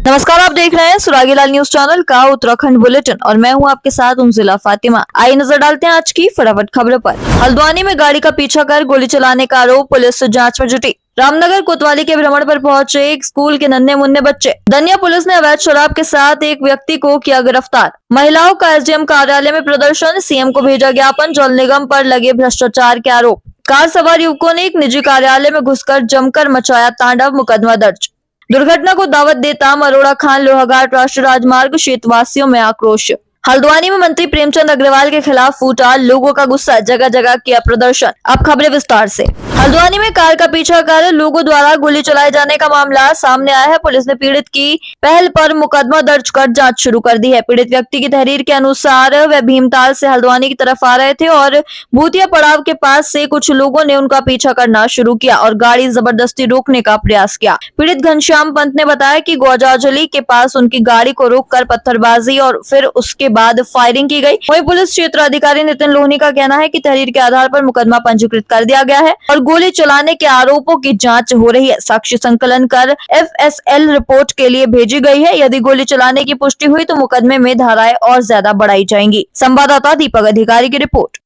नमस्कार, आप देख रहे हैं सुरागीलाल न्यूज चैनल का उत्तराखंड बुलेटिन और मैं हूं आपके साथ उनजिला फातिमा। आइए नजर डालते हैं आज की फटाफट खबरों पर। हल्द्वानी में गाड़ी का पीछा कर गोली चलाने का आरोप, पुलिस जांच में जुटी। रामनगर कोतवाली के भ्रमण पर पहुंचे एक स्कूल के नन्हे मुन्ने बच्चे। दनिया पुलिस ने अवैध शराब के साथ एक व्यक्ति को किया गिरफ्तार। महिलाओं का एसडीएम कार्यालय में प्रदर्शन, सीएम को भेजा ज्ञापन, जल निगम पर लगे भ्रष्टाचार के आरोप। कार सवार युवकों ने एक निजी कार्यालय में घुसकर जमकर मचाया तांडव, मुकदमा दर्ज। दुर्घटना को दावत देता मरोड़ा खान लोहाघाट राष्ट्रीय राजमार्ग, क्षेत्रवासियों में आक्रोश। हल्द्वानी में मंत्री प्रेमचंद अग्रवाल के खिलाफ फूटा लोगों का गुस्सा, जगह जगह किया प्रदर्शन। अब खबरें विस्तार से। हल्द्वानी में कार का पीछा कर लोगों द्वारा गोली चलाए जाने का मामला सामने आया है। पुलिस ने पीड़ित की पहल पर मुकदमा दर्ज कर जांच शुरू कर दी है। पीड़ित व्यक्ति की तहरीर के अनुसार वह भीमताल से हल्द्वानी की तरफ आ रहे थे और भूतिया पड़ाव के पास से कुछ लोगों ने उनका पीछा करना शुरू किया और गाड़ी जबरदस्ती रोकने का प्रयास किया। पीड़ित घनश्याम पंत ने बताया कि गौजाजली के पास उनकी गाड़ी को रोककर पत्थरबाजी और फिर उसके बाद फायरिंग की गई। वहीं पुलिस क्षेत्र अधिकारी नितिन लोहनी का कहना है कि तहरीर के आधार पर मुकदमा पंजीकृत कर दिया गया है और गोली चलाने के आरोपों की जांच हो रही है। साक्ष्य संकलन कर एफएसएल रिपोर्ट के लिए भेजी गई है। यदि गोली चलाने की पुष्टि हुई तो मुकदमे में धाराएं और ज्यादा बढ़ाई जाएंगी। संवाददाता दीपक अधिकारी की रिपोर्ट।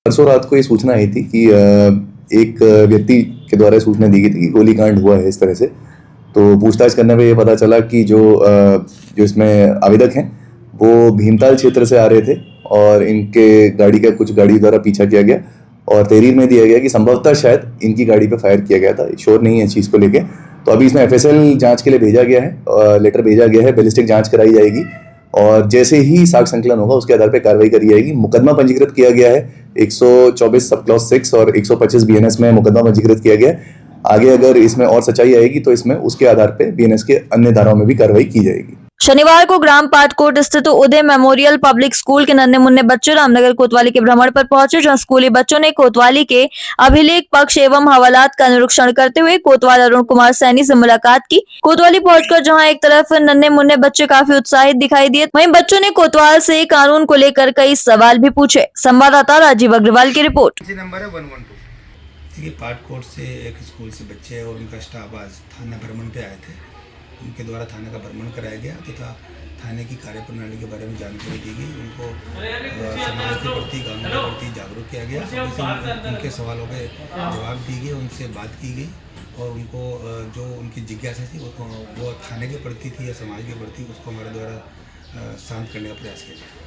परसों रात को ये सूचना आई थी कि एक व्यक्ति के द्वारा सूचना दी गई थी कि गोलीकांड हुआ है इस तरह से। तो पूछताछ करने में ये पता चला कि जो इसमें आवेदक हैं वो भीमताल क्षेत्र से आ रहे थे और इनके कुछ गाड़ी द्वारा पीछा किया गया और तहरीर में दिया गया कि संभवतः शायद इनकी गाड़ी पे फायर किया गया था। श्योर नहीं है इस चीज़ को लेके। तो अभी इसमें एफएसएल जांच के लिए भेजा गया है, लेटर भेजा गया है, बैलिस्टिक जांच कराई जाएगी और जैसे ही साक्ष्य संकलन होगा उसके आधार पर कार्रवाई करी जाएगी। मुकदमा पंजीकृत किया गया है 124 सब क्लॉज 6 और 125 बीएनएस में मुकदमा पंजीकृत किया गया है। आगे अगर इसमें और सच्चाई आएगी तो इसमें उसके आधार पे बीएनएस के अन्य धाराओं में भी कार्रवाई की जाएगी। शनिवार को ग्राम पाटकोट स्थित उदय मेमोरियल पब्लिक स्कूल के नन्हे मुन्ने बच्चे रामनगर कोतवाली के भ्रमण पर पहुंचे, जहां स्कूली बच्चों ने कोतवाली के अभिलेख पक्ष एवं हवालात का निरीक्षण करते हुए कोतवाल अरुण कुमार सैनी से मुलाकात की। कोतवाली पहुंचकर जहां एक तरफ नन्हे मुन्ने बच्चे काफी उत्साहित दिखाई दिए, वहीं बच्चों ने कोतवाल से कानून को लेकर कई सवाल भी पूछे। संवाददाता राजीव अग्रवाल की रिपोर्ट। देखिए, पाटकोट से एक स्कूल से बच्चे और उनका स्टाफ आज थाना भ्रमण पे आए थे। उनके द्वारा थाने का भ्रमण कराया गया तथा थाने की कार्यप्रणाली के बारे में जानकारी दी गई। उनको समाज के प्रति, कानून के प्रति जागरूक किया गया। उनके सवालों के जवाब दिए गए, उनसे बात की गई और उनको जो उनकी जिज्ञासा थी वो थाने के प्रति थी या समाज के प्रति, उसको हमारे द्वारा शांत करने का प्रयास किया गया।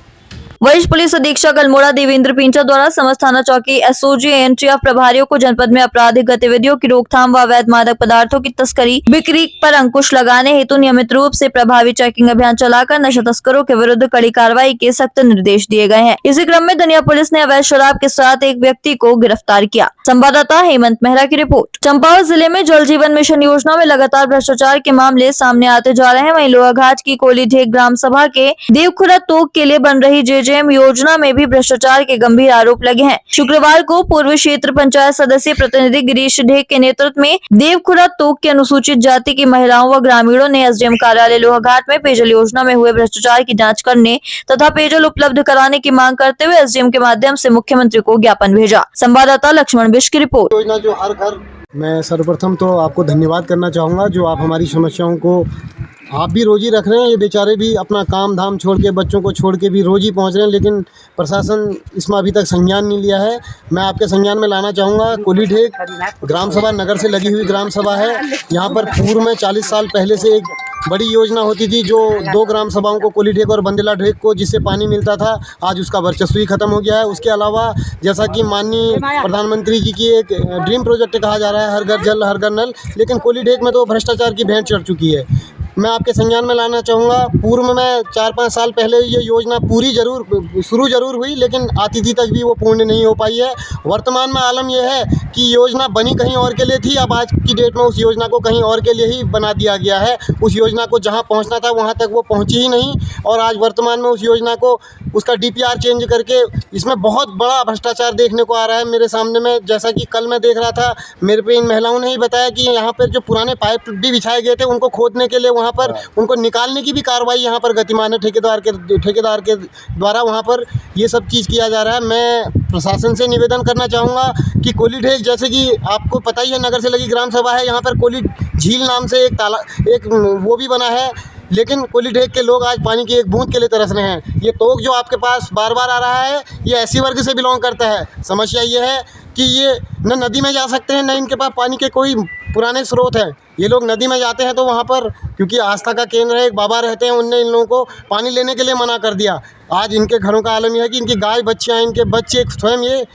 वरिष्ठ पुलिस अधीक्षक अल्मोड़ा देवेंद्र पिंचा द्वारा समस्त थाना चौकी एसओजी एनटीएफ प्रभारियों को जनपद में आपराधिक गतिविधियों की रोकथाम व अवैध मादक पदार्थों की तस्करी बिक्री पर अंकुश लगाने हेतु नियमित रूप से प्रभावी चेकिंग अभियान चलाकर नशा तस्करों के विरुद्ध कड़ी कार्रवाई के सख्त निर्देश दिए गए हैं। इसी क्रम में दनिया पुलिस ने अवैध शराब के साथ एक व्यक्ति को गिरफ्तार किया। संवाददाता हेमंत मेहरा की रिपोर्ट। चंपावत जिले में जल जीवन मिशन योजना में लगातार भ्रष्टाचार के मामले सामने आते जा रहे हैं। वहीं लोहाघाट की कोलीढेक ग्राम सभा के देवखुरा तोक के लिए बन रही जेजेएम योजना में भी भ्रष्टाचार के गंभीर आरोप लगे हैं। शुक्रवार को पूर्व क्षेत्र पंचायत सदस्य प्रतिनिधि गिरीश ढेक के नेतृत्व में देवखुरा तोक के अनुसूचित जाति की महिलाओं व ग्रामीणों ने एसडीएम कार्यालय लोहाघाट में पेयजल योजना में हुए भ्रष्टाचार की जांच करने तथा पेयजल उपलब्ध कराने की मांग करते हुए एसडीएम के माध्यम से मुख्यमंत्री को ज्ञापन भेजा। संवाददाता लक्ष्मण बिष्ट की रिपोर्ट। योजना जो हर घर। मैं सर्वप्रथम तो आपको धन्यवाद करना चाहूँगा जो आप हमारी समस्याओं को आप भी रोजी रख रहे हैं। ये बेचारे भी अपना काम धाम छोड़ के, बच्चों को छोड़ के भी रोजी पहुंच रहे हैं, लेकिन प्रशासन इसमें अभी तक संज्ञान नहीं लिया है। मैं आपके संज्ञान में लाना चाहूँगा, कोलीढेक ग्राम सभा नगर से लगी हुई ग्राम सभा है। यहाँ पर पूर्व में 40 साल पहले से एक बड़ी योजना होती थी जो 2 ग्राम सभाओं को, कोलीढेक और बंदेला ढेक को, जिससे पानी मिलता था। आज उसका वर्चस्व ही खत्म हो गया है। उसके अलावा जैसा कि माननीय प्रधानमंत्री जी की एक ड्रीम प्रोजेक्ट कहा जा रहा है, हर घर जल हर घर नल, लेकिन कोलीढेक में तो भ्रष्टाचार की भेंट चढ़ चुकी है। मैं आपके संज्ञान में लाना चाहूँगा, पूर्व में 4-5 साल पहले ये योजना शुरू जरूर हुई, लेकिन आतिथि तक भी वो पूर्ण नहीं हो पाई है। वर्तमान में आलम यह है कि योजना बनी कहीं और के लिए थी, अब आज की डेट में उस योजना को कहीं और के लिए ही बना दिया गया है। उस योजना को जहाँ पहुँचना था वहाँ तक वो पहुँची ही नहीं और आज वर्तमान में उस योजना को उसका डीपीआर चेंज करके इसमें बहुत बड़ा भ्रष्टाचार देखने को आ रहा है मेरे सामने में। जैसा कि कल मैं देख रहा था, मेरे पे इन महिलाओं ने ही बताया कि यहाँ पर जो पुराने पाइप भी बिछाए गए थे उनको खोदने के लिए वहाँ पर उनको निकालने की भी कार्रवाई यहाँ पर गतिमान है। ठेकेदार के द्वारा वहाँ पर ये सब चीज़ किया जा रहा है। मैं प्रशासन से निवेदन करना चाहूँगा कि कोलीढेक, जैसे कि आपको पता ही है, नगर से लगी ग्राम सभा है, यहाँ पर झील नाम से एक वो भी बना है, लेकिन कोलीढेग के लोग आज पानी की एक बूंद के लिए तरस रहे हैं। ये तोग जो आपके पास बार बार आ रहा है, ये ऐसी वर्ग से बिलोंग करता है। समस्या ये है कि ये न नदी में जा सकते हैं, न इनके पास पानी के कोई पुराने स्रोत हैं। ये लोग नदी में जाते हैं तो वहाँ पर, क्योंकि आस्था का केंद्र है, एक बाबा रहते हैं, उनने इन लोगों को पानी लेने के लिए मना कर दिया। आज इनके घरों का आलम यह है कि इनकी गाय बच्चियाँ, इनके बच्चे स्वयं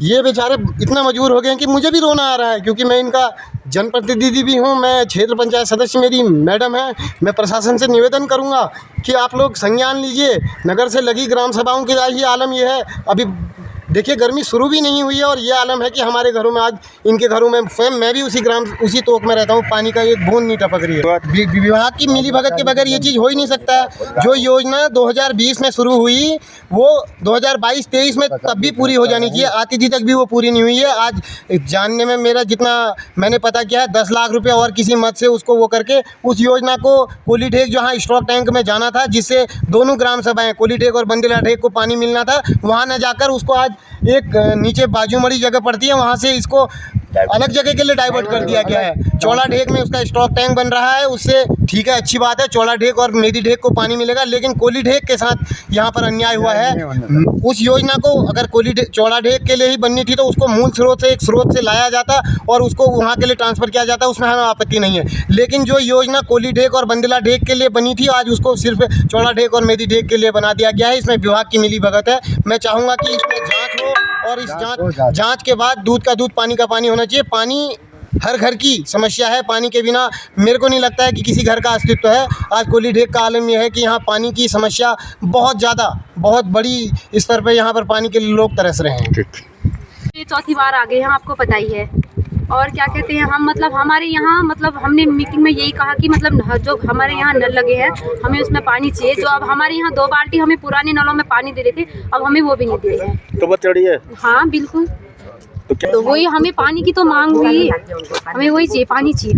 ये बेचारे इतना मजबूर हो गए हैं कि मुझे भी रोना आ रहा है, क्योंकि मैं इनका जनप्रतिनिधि भी हूँ, मैं क्षेत्र पंचायत सदस्य मेरी मैडम है। मैं प्रशासन से निवेदन करूँगा कि आप लोग संज्ञान लीजिए। नगर से लगी ग्राम सभाओं के ही आलम ये है। अभी देखिए गर्मी शुरू भी नहीं हुई है और ये आलम है कि हमारे घरों में आज, इनके घरों में स्वयं मैं भी उसी तोक में रहता हूँ, पानी का एक बूंद नहीं टपक रही है। विभाग की मिलीभगत के बगैर ये चीज़ हो ही नहीं सकता है। जो योजना 2020 में शुरू हुई वो 2022-23 में तब भी पूरी हो जानी चाहिए, आती थी तक भी वो पूरी नहीं हुई है। आज जानने में मेरा जितना मैंने पता किया है, 10 लाख रुपये और किसी मत से उसको वो करके उस योजना को कोलीढेग जहाँ स्टॉक टैंक में जाना था, जिससे दोनों ग्राम सभाएं कोलीढेग और बंदीला ढेग को पानी मिलना था, वहाँ न जाकर उसको आज एक नीचे बाजूमड़ी जगह पड़ती है, वहाँ से इसको अलग जगह के लिए डाइवर्ट कर दिया गया है। चौड़ा ढेग में उसका स्टॉक टैंक बन रहा है, उससे ठीक है, अच्छी बात है, चौड़ा ढेग और मेदी ढेग को पानी मिलेगा, लेकिन कोलीढेग के साथ यहाँ पर अन्याय हुआ है। उस योजना को अगर चौड़ा ढेग के लिए ही बननी थी तो उसको मूल स्रोत से, एक स्रोत से लाया जाता और उसको वहाँ के लिए ट्रांसफ़र किया जाता, उसमें हमें आपत्ति नहीं है। लेकिन जो योजना कोलीढेग और बंदीला ढेग के लिए बनी थी, आज उसको सिर्फ चौड़ा ढेग और मेदी ढेग के लिए बना दिया गया है। इसमें विभाग की मिलीभगत है। मैं चाहूँगा कि इसमें जाँच हो और इस जांच के बाद दूध का दूध, पानी का पानी होना चाहिए। पानी हर घर की समस्या है, पानी के बिना मेरे को नहीं लगता है कि किसी घर का अस्तित्व है। आज कोलीढेग का आलम यह है कि यहाँ पानी की समस्या बहुत ज़्यादा, बहुत बड़ी स्तर पर यहाँ पर पानी के लिए लोग तरस रहे हैं। ये चौथी बार आ गए हैं, आपको पता ही है। और क्या कहते हैं, हम मतलब हमारे यहाँ मतलब हमने मीटिंग में यही कहा कि मतलब जो हमारे यहाँ नल लगे हैं हमें उसमें पानी चाहिए। जो अब हमारे यहाँ 2 बाल्टी हमें पुराने नलों में पानी दे रहे थे, अब हमें वो भी नहीं दे रहे हैं। तो बहुत चढ़ी है। हाँ बिल्कुल, तो वही हमें पानी की तो मांग हुई, हमें वही चाहिए, पानी चाहिए।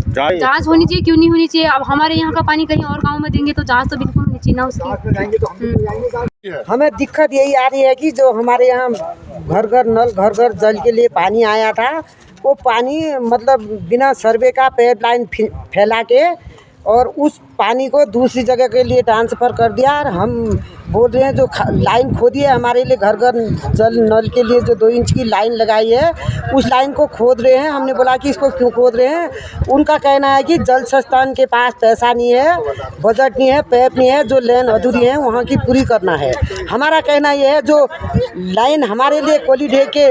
जांच होनी चाहिए, क्यों नहीं होनी चाहिए। अब हमारे यहाँ का पानी कहीं और गांव में देंगे तो जांच तो बिल्कुल होनी चाहिए ना उसकी। हमें दिक्कत यही आ रही है कि जो हमारे यहाँ घर घर नल, घर घर जल के लिए पानी आया था, वो पानी मतलब बिना सर्वे का पाइपलाइन फैला के और उस पानी को दूसरी जगह के लिए ट्रांसफ़र कर दिया। और हम बोल रहे हैं जो लाइन खोदी है हमारे लिए, घर घर जल नल के लिए जो 2 इंच की लाइन लगाई है, उस लाइन को खोद रहे हैं। हमने बोला कि इसको क्यों खोद रहे हैं, उनका कहना है कि जल संस्थान के पास पैसा नहीं है, बजट नहीं है, पैप नहीं है, जो लाइन अधूरी है वहाँ की पूरी करना है। हमारा कहना यह है जो लाइन हमारे लिए कोलीढेग के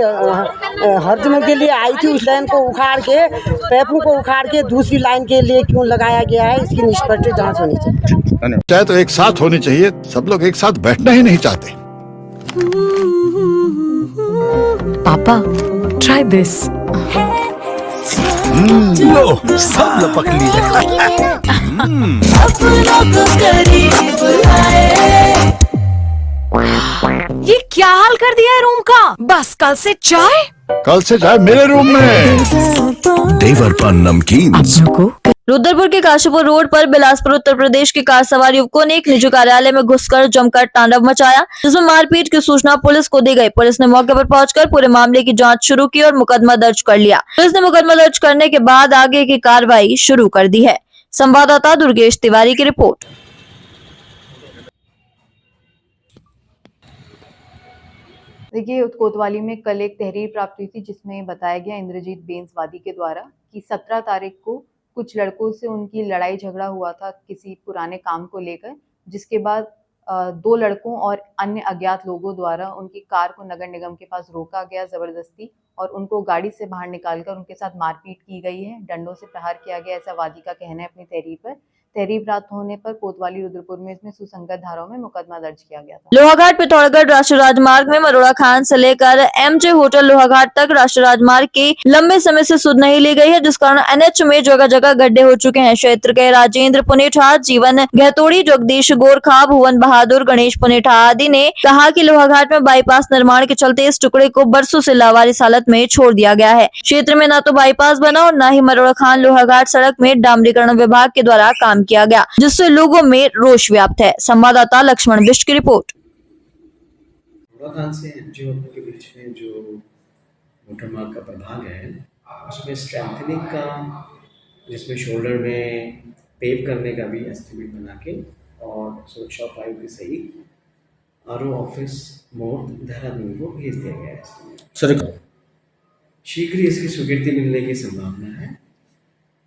हरजम के लिए आई थी, उस लाइन को उखाड़ के, पैपों को उखाड़ के दूसरी लाइन के लिए क्यों लगाया गया है, इसकी निष्पक्ष जाँच होनी चाहिए। चाहे तो एक साथ होनी चाहिए, सब लोग एक साथ बैठना ही नहीं चाहते। पापा, try this. लो, सब लपक लिए। ये क्या हाल कर दिया है रूम का? बस कल से चाय? कल से चाय मेरे रूम में। देवर पान नमकीन। रुद्रपुर के काशीपुर रोड पर बिलासपुर उत्तर प्रदेश के कार सवार युवकों ने एक निजी कार्यालय में घुसकर जमकर तांडव मचाया, जिसमें मारपीट की सूचना पुलिस को दी गई। पुलिस ने मौके पर पहुंचकर पूरे मामले की जांच शुरू की और मुकदमा दर्ज कर लिया। पुलिस ने मुकदमा दर्ज करने के बाद आगे की कार्रवाई शुरू कर दी है। संवाददाता दुर्गेश तिवारी की रिपोर्ट। देखिए, कोतवाली में कल एक तहरीर प्राप्त हुई थी जिसमें बताया गया इंद्रजीत बेंसवादी के द्वारा कि 17 तारीख को कुछ लड़कों से उनकी लड़ाई झगड़ा हुआ था किसी पुराने काम को लेकर, जिसके बाद 2 लड़कों और अन्य अज्ञात लोगों द्वारा उनकी कार को नगर निगम के पास रोका गया जबरदस्ती और उनको गाड़ी से बाहर निकालकर उनके साथ मारपीट की गई है, डंडों से प्रहार किया गया, ऐसा वादी का कहना है अपनी तहरीर पर। तहरीर प्राप्त होने पर कोतवाली रुद्रपुर में इसमें सुसंगत धाराओं में मुकदमा दर्ज किया गया था। लोहाघाट पिथौरागढ़ राष्ट्रीय राजमार्ग में मरोड़ा खान से लेकर एमजे होटल लोहाघाट तक राष्ट्रीय राजमार्ग की लंबे समय से सुध नहीं ली गई है, जिस कारण एनएच में जगह जगह गड्ढे हो चुके हैं। क्षेत्र के राजेंद्र पुनेठा, जीवन गहतोड़ी, जगदीश गोरखा, भुवन बहादुर, गणेश पुनेठा आदि ने कहा कि लोहाघाट में बाईपास निर्माण के चलते इस टुकड़े को बरसों से लावारिस हालत में छोड़ दिया गया है। क्षेत्र में न तो बाईपास बना और न ही मरोड़ा खान लोहाघाट सड़क में डामरीकरण विभाग के द्वारा काम किया गया, जिससे लोगों में रोष व्याप्त है। संवाददाता लक्ष्मण बिष्ट की रिपोर्ट। खान से एनजीओ के बीच में जो मोटर मार्ग का प्रभाग है उसमें स्ट्रेंथनिंग का, जिसमें शोल्डर में पेव करने का भी एस्टिमेट बना के और सुरक्षा उपायों के सहित आरओ ऑफिस मोड देहरादून को भेज दिया गया है। एस्टिमेट शीघ्र ही इसकी स्वीकृति मिलने की संभावना है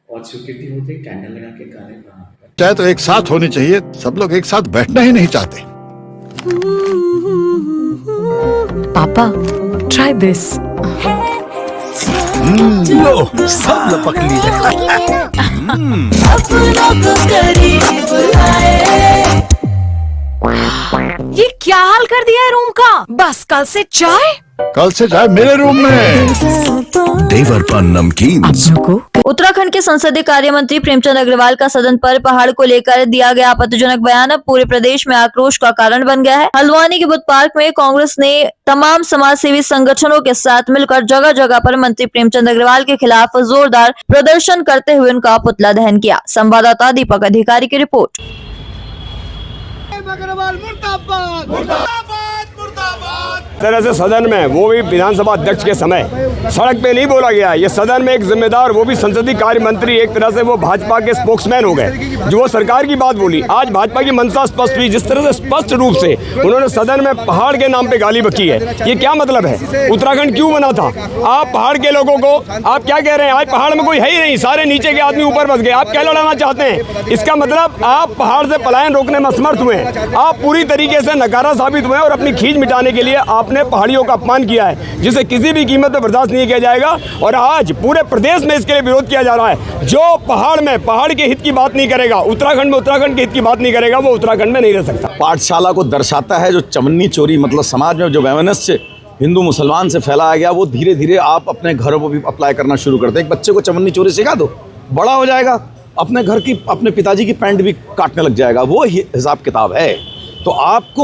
और स्वीकृति होते ही टेंडर लगा के कार्य प्रारंभ चाहे तो एक साथ होनी चाहिए, सब लोग एक साथ बैठना ही नहीं चाहते। पापा ट्राई दिस। लो सब लपक ली है। ये क्या हाल कर दिया है रूम का? बस कल से चाय कल से चाय मेरे रूम में। देवर पान नमकीन। उत्तराखंड के संसदीय कार्य मंत्री प्रेमचंद अग्रवाल का सदन पर पहाड़ को लेकर दिया गया आपत्तिजनक बयान अब पूरे प्रदेश में आक्रोश का कारण बन गया है। हल्द्वानी के बुद्ध पार्क में कांग्रेस ने तमाम समाजसेवी संगठनों के साथ मिलकर जगह जगह पर मंत्री प्रेमचंद अग्रवाल के खिलाफ जोरदार प्रदर्शन करते हुए उनका पुतला दहन किया। संवाददाता दीपक अधिकारी की रिपोर्ट। तरह से सदन में, वो भी विधानसभा अध्यक्ष के समय, सड़क पे नहीं बोला गया। ये सदन में एक जिम्मेदार, वो भी संसदीय कार्य मंत्री, एक तरह से वो भाजपा के स्पोक्समैन हो गए, जो वो सरकार की बात बोली। आज भाजपा की मंशा स्पष्ट हुई, जिस तरह से स्पष्ट रूप से उन्होंने सदन में पहाड़ के नाम पे गाली बकी है। ये क्या मतलब है? उत्तराखंड क्यों बना था? आप पहाड़ के लोगों को आप क्या कह रहे हैं? आज पहाड़ में कोई है ही नहीं, सारे नीचे के आदमी ऊपर बस गए। आप क्या लड़ाना चाहते हैं? इसका मतलब आप पहाड़ से पलायन रोकने में असमर्थ हुए हैं। आप पूरी तरीके से नकारा साबित हुए और अपनी खींच मिटाने के लिए आपने पहाड़ियों का अपमान किया है, जिसे किसी भी कीमत पर बर्दाश्त नहीं किया जाएगा। और आज पूरे प्रदेश में इसके लिए विरोध किया जा रहा है। जो पहाड़ में पहाड़ के हित की बात नहीं करेगा, उत्तराखंड में उत्तराखंड के हित की बात नहीं करेगा, वो उत्तराखंड में नहीं रह सकता। पाठशाला को दर्शाता है जो चवन्नी चोरी, मतलब समाज में जो वैमनस्य हिंदू मुसलमान से फैलाया गया, वो धीरे धीरे आप अपने घरों पर भी अप्लाई करना शुरू करते हैं। एक बच्चे को चवन्नी चोरी सिखा दो, बड़ा हो जाएगा, अपने घर की, अपने पिताजी की पैंट भी काटने लग जाएगा। वो हिसाब किताब है। तो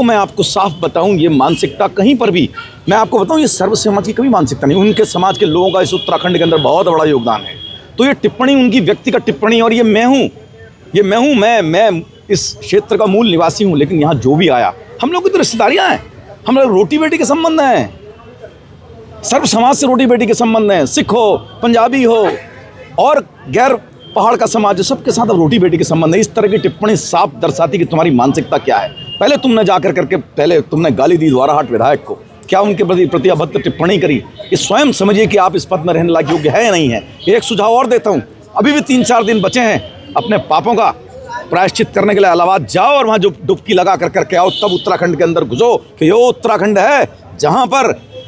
मैं आपको साफ बताऊं, ये मानसिकता कहीं पर भी, मैं आपको बताऊं, ये सर्व समाज की कभी मानसिकता नहीं। उनके समाज के लोगों का इस उत्तराखंड के अंदर बहुत बड़ा योगदान है। तो ये टिप्पणी उनकी व्यक्तिगत टिप्पणी, और ये मैं इस क्षेत्र का मूल निवासी हूं, लेकिन यहाँ जो भी आया, हम लोग की तो रिश्तेदारियाँ हैं, हम लोग रोटी बेटी के संबंध हैं, सर्व समाज से रोटी बेटी के संबंध हैं। सिख हो, पंजाबी हो और गैर पहाड़ का समाज, सबके साथ अब रोटी बेटी के संबंध है। इस तरह की टिप्पणी साफ दर्शाती कि तुम्हारी मानसिकता क्या है। पहले तुमने जाकर करके पहले तुमने गाली दी द्वाराहाट विधायक को, क्या उनके प्रति अभद्र टिप्पणी करी। ये स्वयं समझिए कि आप इस पद में रहने लायक योग्य है या नहीं है। एक सुझाव और देता हूँ, अभी भी 3-4 दिन बचे हैं अपने पापों का प्रायश्चित करने के लिए इलाहाबाद जाओ और वहाँ जो डुबकी लगा करके आओ, तब उत्तराखंड के अंदर घुसो कि यो उत्तराखंड है,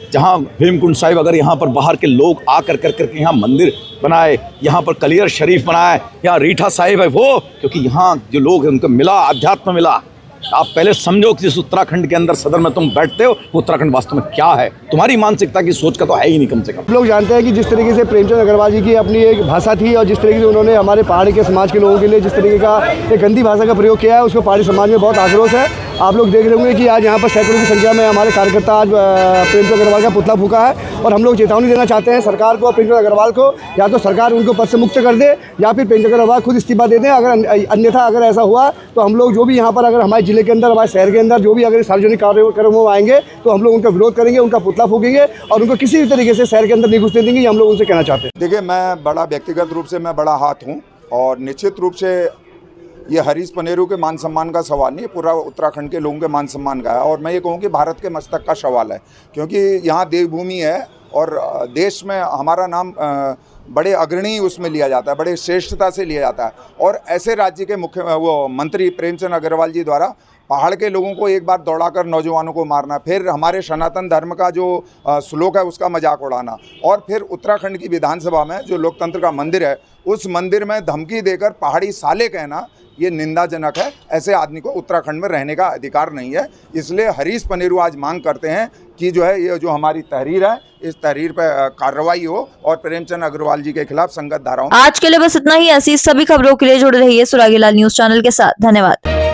जहाँ हेमकुंड साहिब, अगर यहाँ पर बाहर के लोग आकर करके यहाँ मंदिर बनाए, यहाँ पर कलियर शरीफ बनाए, यहाँ रीठा साहिब है वो, क्योंकि यहाँ जो लोग हैं उनको मिला, अध्यात्म मिला। आप पहले समझो कि जिस उत्तराखंड के अंदर सदन में तुम बैठते हो, वो उत्तराखंड वास्तव में क्या है। तुम्हारी मानसिकता की सोच का तो है ही नहीं कम से कम। लोग जानते हैं कि जिस तरीके से प्रेमचंद अग्रवाल जी की अपनी एक भाषा थी, और जिस तरीके से उन्होंने हमारे पहाड़ी के समाज के लोगों के लिए जिस तरीके का एक गंदी भाषा का प्रयोग किया है, उसको पहाड़ी समाज में बहुत आक्रोश है। आप लोग देख रहे होंगे कि आज यहाँ पर सैकड़ों की संख्या में हमारे कार्यकर्ता आज प्रेमचंद अग्रवाल का पुतला फूका है। और हम लोग चेतावनी देना चाहते हैं सरकार को, प्रेमचंद अग्रवाल को, या तो सरकार उनको पद से मुक्त कर दे, या फिर प्रेमचंद अग्रवाल खुद इस्तीफा दे दें। अन्यथा अगर ऐसा हुआ तो हम लोग जो भी यहाँ पर, अगर हमारे जिले के अंदर, हमारे शहर के अंदर जो भी अगर सार्वजनिक कार्यक्रमों में आएंगे, तो हम लोग उनका विरोध करेंगे, उनका पुतला फूकेंगे और उनको किसी भी तरीके से शहर के अंदर नहीं घुसने देंगे। हम लोग उनसे कहना चाहते हैं। देखिए, मैं बड़ा व्यक्तिगत रूप से मैं बड़ा हाथ हूँ, और निश्चित रूप से ये हरीश पनेरू के मान सम्मान का सवाल नहीं है, पूरा उत्तराखंड के लोगों के मान सम्मान का है। और मैं ये कहूँ कि भारत के मस्तक का सवाल है, क्योंकि यहाँ देवभूमि है और देश में हमारा नाम बड़े अग्रणी उसमें लिया जाता है, बड़े श्रेष्ठता से लिया जाता है। और ऐसे राज्य के मंत्री प्रेमचंद अग्रवाल जी द्वारा पहाड़ के लोगों को एक बार दौड़ाकर नौजवानों को मारना, फिर हमारे सनातन धर्म का जो श्लोक है उसका मजाक उड़ाना, और फिर उत्तराखंड की विधानसभा में जो लोकतंत्र का मंदिर है, उस मंदिर में धमकी देकर पहाड़ी साले कहना, ये निंदाजनक है। ऐसे आदमी को उत्तराखंड में रहने का अधिकार नहीं है। इसलिए हरीश पनेरू आज मांग करते हैं कि जो है, ये जो हमारी तहरीर है, इस तहरीर पर कार्रवाई हो और प्रेमचंद अग्रवाल जी के खिलाफ संगत धाराओं। आज के लिए बस इतना ही। ऐसी सभी खबरों के लिए जुड़े रहिए सुरागीलाल न्यूज चैनल के साथ। धन्यवाद।